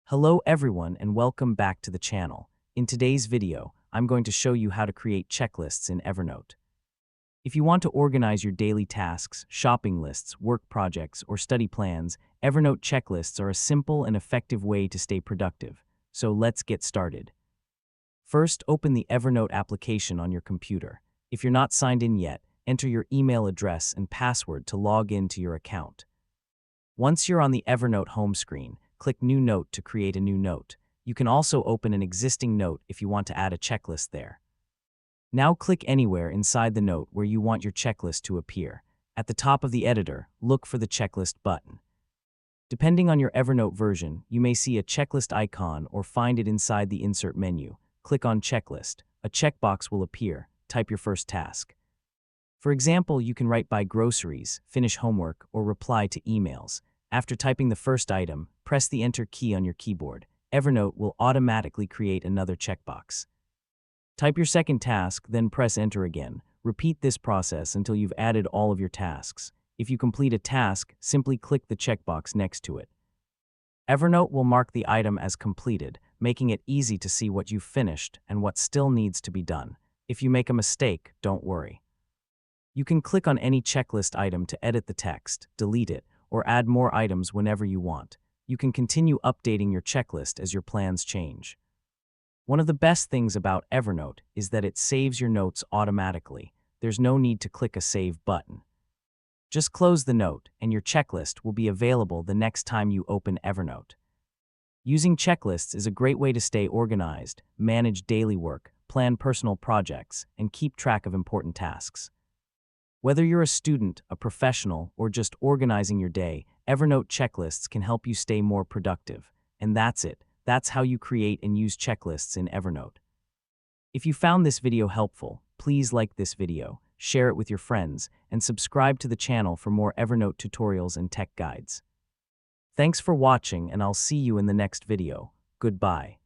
Hello everyone and welcome back to the channel. In today's video, I'm going to show you how to create checklists in Evernote. If you want to organize your daily tasks, shopping lists, work projects, or study plans, Evernote checklists are a simple and effective way to stay productive. So let's get started. First, open the Evernote application on your computer. If you're not signed in yet, enter your email address and password to log into your account. Once you're on the Evernote home screen, click New Note to create a new note. You can also open an existing note if you want to add a checklist there. Now click anywhere inside the note where you want your checklist to appear. At the top of the editor, look for the checklist button. Depending on your Evernote version, you may see a checklist icon or find it inside the Insert menu. Click on Checklist. A checkbox will appear. Type your first task. For example, you can write by groceries, finish homework, or reply to emails. After typing the first item, press the Enter key on your keyboard. Evernote will automatically create another checkbox. Type your second task, then press Enter again. Repeat this process until you've added all of your tasks. If you complete a task, simply click the checkbox next to it. Evernote will mark the item as completed, making it easy to see what you've finished and what still needs to be done. If you make a mistake, don't worry. You can click on any checklist item to edit the text, delete it, or add more items whenever you want. You can continue updating your checklist as your plans change. One of the best things about Evernote is that it saves your notes automatically. There's no need to click a Save button. Just close the note, and your checklist will be available the next time you open Evernote. Using checklists is a great way to stay organized, manage daily work, plan personal projects, and keep track of important tasks. Whether you're a student, a professional, or just organizing your day, Evernote checklists can help you stay more productive. And that's it. That's how you create and use checklists in Evernote. If you found this video helpful, please like this video, share it with your friends, and subscribe to the channel for more Evernote tutorials and tech guides. Thanks for watching, and I'll see you in the next video. Goodbye.